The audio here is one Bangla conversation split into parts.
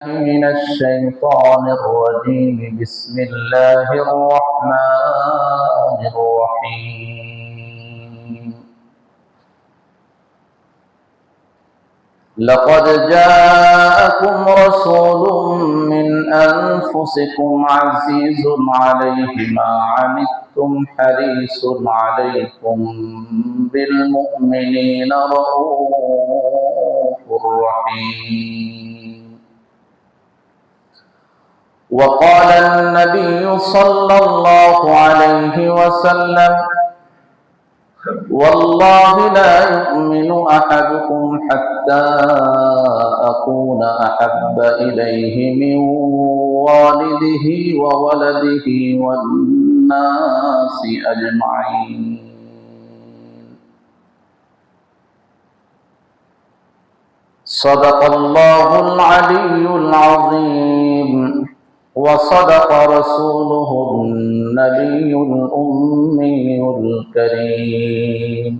من الشيطان الرجيم بسم الله الرحمن الرحيم لقد جاءكم رسول من أنفسكم عزيز عليه ما عنتم حريص عليكم بالمؤمنين رؤوف رحيم وقال النبي صلى الله عليه وسلم والله لا يؤمن أحدكم حتى أكون أحب إليه من والده وولده والناس أجمعين صدق الله العلي العظيم وصدق رسوله النبي الأمي الكريم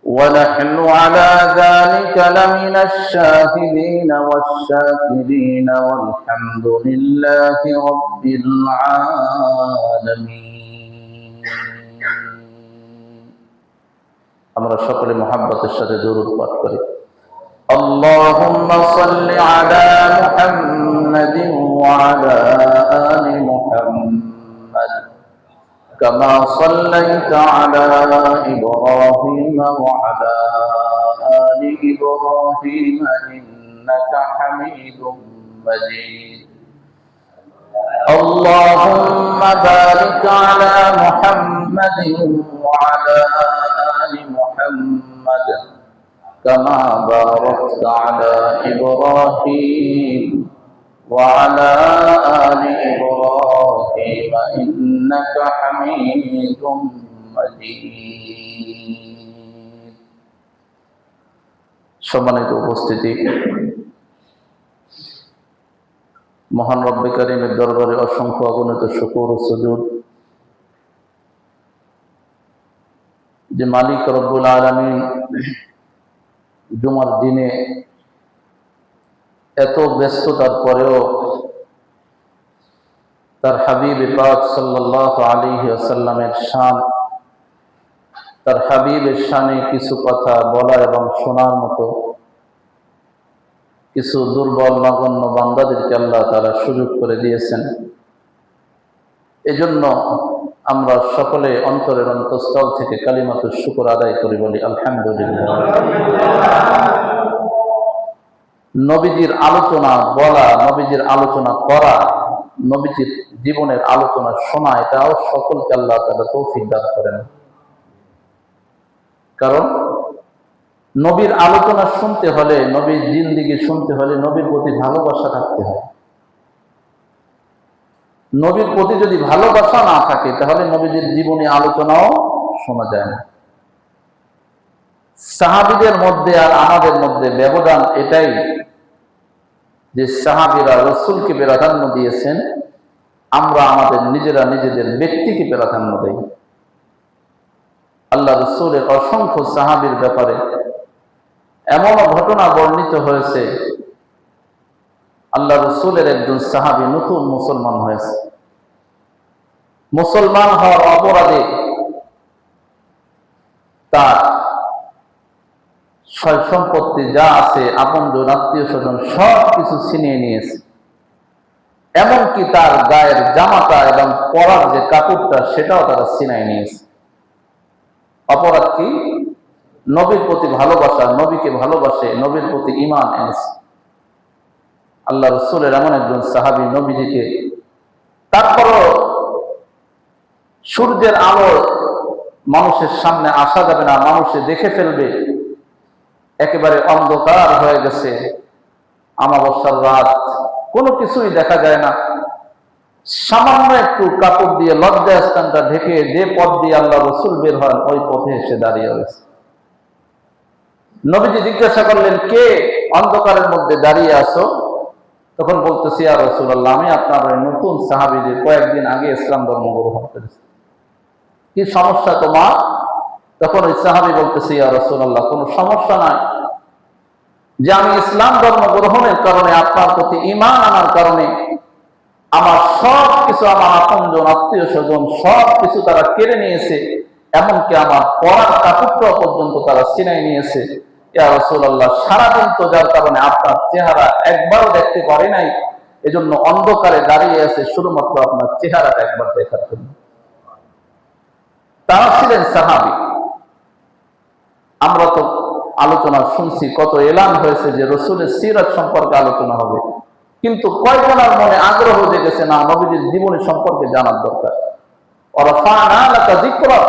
ونحن على ذلك لمن الشاهدين والشاكرين والحمد لله رب العالمين আমরা সকলে মুহাব্বতের সাথে দরুদ পাঠ করি اللهم صل على محمد وعلى آل محمد كما صليت على إبراهيم وعلى آل إبراهيم إنك حميد مجيد اللهم بارك على محمد وعلى آل محمد كما باركت على إبراهيم وعلى آل إبراهيم إنك حميد مجيد সম্মানিত উপস্থিতি মহান রব্বে কারীমের দরবারে অসংখ্য অগণিত শুকর ও সুজুদ যে মালিক রব্বুল আলামিন জুমার দিনে এত ব্যস্ততার পরেও তার হাবিব পাক সাল্লাল্লাহু আলাইহি ওয়াসাল্লামের শান তার হাবিবের শানে কিছু কথা বলা এবং শোনার মতো কিছু দুর্বল নগণ্য বান্দাদেরকে আল্লাহ তাআলা সুযোগ করে দিয়েছেন। এজন্য আমরা সকলে অন্তরের অন্তঃস্থল থেকে কালিমাতুশ শুকর আদায় করি, বলি আলহামদুলিল্লাহ। নবীজির আলোচনা বলা, নবীজির আলোচনা করা, নবীজির জীবনের আলোচনা শোনা, এটাও সকলকে আল্লাহ তাআলা তৌফিক দান করেন। কারণ নবীর আলোচনা শুনতে হলে, নবীর জিন্দেগি শুনতে হলে নবীর প্রতি ভালোবাসা থাকতে হয়। নবীর প্রতি যদি ভালোবাসা না থাকে তাহলে নবীদের জীবনী আলোচনাও শোনা যায় না। সাহাবীদের মধ্যে আর আমাদের মধ্যে ব্যবধান এটাই যে সাহাবীরা রাসূলকে প্রাধান্য দিয়েছেন, আমরা আমাদের নিজেরা নিজেদের ব্যক্তিকে প্রাধান্য দেই। আল্লাহ রাসূলের অসংখ্য সাহাবীর ব্যাপারে এমন ঘটনা বর্ণিত হয়েছে, আল্লাহ রাসূলের একজন সাহাবী নতুন মুসলমান হয়েছে। মুসলমান হওয়ার অপরাধে তার সয় সম্পত্তি যা আছে, আপনজন আত্মীয় স্বজন সব কিছু ছিনিয়ে নিয়েছে। এমনকি তার গায়ের জামাটা এবং পরার যে কাপড়টা সেটাও তারা ছিনাই নিয়েছে। অপরাধ কি? নবীর প্রতি ভালোবাসা, নবীকে ভালোবাসে, নবীর প্রতি ঈমান এনেছে। আল্লাহ রাসূলের এমন একজন সাহাবী নবীজিকে, তারপরও সূর্যের আলো মানুষের সামনে আসা যাবে না, মানুষে দেখে ফেলবে, একেবারে অন্ধকার হয়ে গেছে, আমাবস্যার রাত, কোনো কিছুই দেখা যায় না। সামান্য একটু কাপড় দিয়ে লজ্জাস্থানটা ঢেকে যে পথ দিয়ে আল্লাহ রাসূল বের হন ওই পথে এসে দাঁড়িয়ে রয়েছে। নবীজি জিজ্ঞাসা করলেন, কে অন্ধকারের মধ্যে দাঁড়িয়ে আছো? তখন বলতেছি, ইয়া রাসূলুল্লাহ, আমি আপনার ওই নতুন সাহাবী যে কয়েকদিন আগে ইসলাম ধর্ম গ্রহণ করেছি। কি সমস্যা তোমার? তখন ওই সাহাবী বলতেছে, ইয়া রাসূলুল্লাহ, কোনো সমস্যা নাই, যে আমি ইসলাম ধর্ম গ্রহণের কারণে, আপনার প্রতি ঈমান আনার কারণে আমার সব কিছু, আমার আপনজন আত্মীয় স্বজন সব কিছু তারা কেড়ে নিয়েছে, এমনকি আমার পরার কাপড়টাও পর্যন্ত তারা ছিনাই নিয়েছে। ইয়া রাসূলুল্লাহ, সারাদিন তো যার কারণে আপনার চেহারা একবারও দেখতে পারি নাই, এজন্য অন্ধকারে দাঁড়িয়ে আছে শুধুমাত্র আপনার চেহারাটা একবার দেখার জন্য। তারা ছিলেন সাহাবী। আমরা তো আলোচনা শুনছি, কত এলান হয়েছে যে রাসূলের সিরাত সম্পর্কে আলোচনা হবে, কিন্তু কয়জনের মনে আগ্রহ জেগেছে না নবীজির জীবনী সম্পর্কে জানার দরকার। ওয়ারাফা'না লাকা যিকরাক,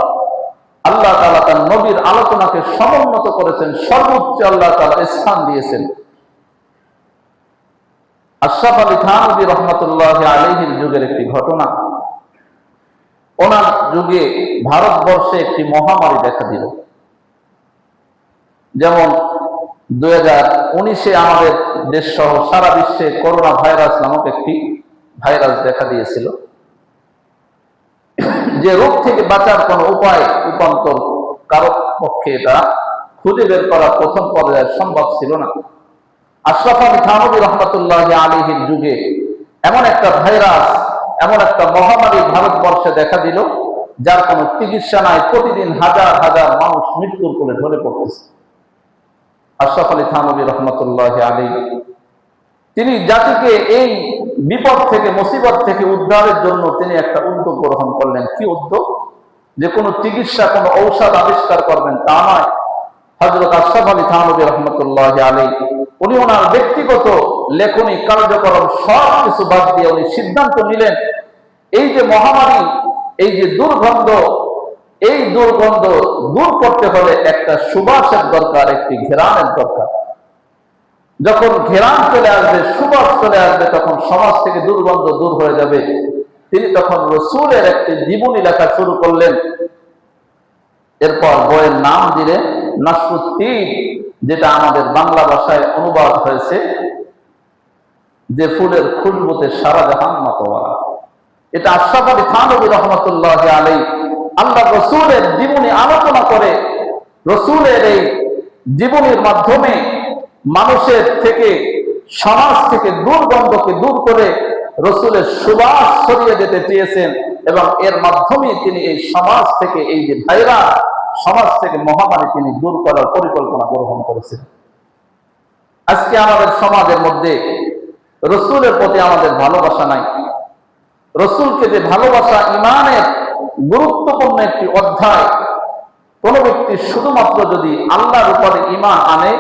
আল্লাহ তাআলা তার নবীর আলোচনাকে সমুন্নত করেছেন, সর্বোচ্চ আল্লাহ তাআলা স্থান দিয়েছেন। আশরাফ আলী থানভী রহমাতুল্লাহি আলাইহির যুগের একটি ঘটনা। ওনার যুগে ভারতবর্ষে একটি মহামারী দেখা দিল। যেমন 2019-এ আমাদের দেশ সহ সারা বিশ্বে করোনা ভাইরাস নামক একটি ভাইরাস দেখা দিয়েছিল, যে রোগ থেকে বাঁচার কোন উপায় রূপান্তর কারো পক্ষে এটা খুঁজে বের করা প্রথম পর্যায়ে সম্ভব ছিল না। আশরাফ আলী থানভী রহমাতুল্লাহি আলাইহির যুগে এমন একটা ভাইরাস, এমন একটা মহামারী ভারতবর্ষে দেখা দিল, যার কোনো চিকিৎসা নাই। প্রতিদিন হাজার হাজার মানুষ মৃত্যুর কোলে ঢলে পড়তেছে। আশরাফ আলী থানভী রহমাতুল্লাহি আলাইহি তিনি জাতিকে এই বিপদ থেকে, মুসিবত থেকে উদ্ধারের জন্য তিনি একটা উদ্যোগ গ্রহণ করলেন। কি উদ্যোগ? যে কোনো চিকিৎসা, কোনো ঔষধ আবিষ্কার করবেন তা নয়। হযরত আশরাফ আলী থানভী রহমাতুল্লাহি আলাইহি উনি ওনার ব্যক্তিগত লেখনী কার্যক্রম সব কিছু বাদ দিয়ে উনি সিদ্ধান্ত নিলেন, এই যে মহামারী, এই যে দুর্গন্ধ, এই দুর্গন্ধ দূর করতে হলে একটা সুবাসের দরকার, একটি ঘেরানের দরকার। যখন ঘেরান চলে আসবে, সুবাস চলে আসবে, তখন সমাজ থেকে দুর্গন্ধ দূর হয়ে যাবে। তিনি তখন রাসূলের একটি জীবনী লেখা শুরু করলেন। এরপর বইয়ের নাম দিলেন নাসরুত তিব, যেটা আমাদের বাংলা ভাষায় অনুবাদ হয়েছে যে ফুলের খুশবুতে সারা জাহান মাতোয়ারা। এটা আশরাফ আলী থানভী রহমাতুল্লাহি আলাইহি আল্লাহ রাসূলের জীবনী আলোচনা করে, রাসূলের এই জীবনীর মাধ্যমে মানুষের থেকে, সমাজ থেকে দুর্গন্ধকে দূর করে রাসূলের সুবাস ছড়িয়ে দিতে চেয়েছেন, এবং এর মাধ্যমে তিনি এই সমাজ থেকে, এই যে ভাইরাস, সমাজ থেকে মহামারী তিনি দূর করার পরিকল্পনা গ্রহণ করেছেন। আজকে আমাদের সমাজের মধ্যে রাসূলের প্রতি আমাদের ভালোবাসা নাই। রাসূলকে যে ভালোবাসা ঈমানের গুরুত্বপূর্ণ একটি অধ্যায়, কোন ব্যক্তি শুধুমাত্র যদি আল্লাহর উপরে ঈমান আনে,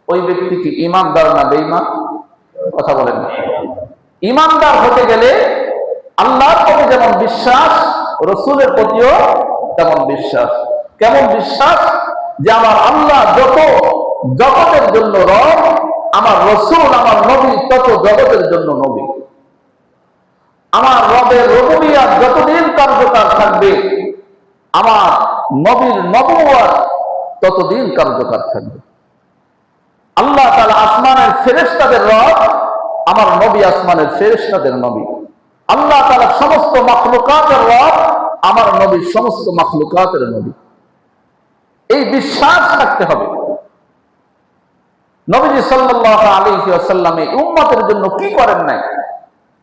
ওই ব্যক্তি কি ঈমানদার না বেঈমান? কথা বলেন না। ঈমানদার হতে গেলে আল্লাহর প্রতি যেমন বিশ্বাস, রাসূলের প্রতিও তেমন বিশ্বাস। কেমন বিশ্বাস? যে আমার আল্লাহ যত জগতের জন্য রব, আমার রাসূল, আমার নবী তত জগতের জন্য নবী। আমার রবের রুবুবিয়্যাত যতদিন কার্যকর থাকবে, আমার নবীর নবুয়ত ততদিন কার্যকর থাকবে। আল্লাহ তাআলা আসমানের ফেরেশতাদের রব, আমার নবী আসমানের ফেরেশতাদের নবী। আল্লাহ তাআলা সমস্ত মাখলুকাতের রব, আমার নবী সমস্ত মাখলুকাতের নবী। এই বিশ্বাস থাকতে হবে। নবীজি সাল্লাল্লাহু আলাইহি ওয়াসাল্লাম এই উম্মতের জন্য কি করেন নাই?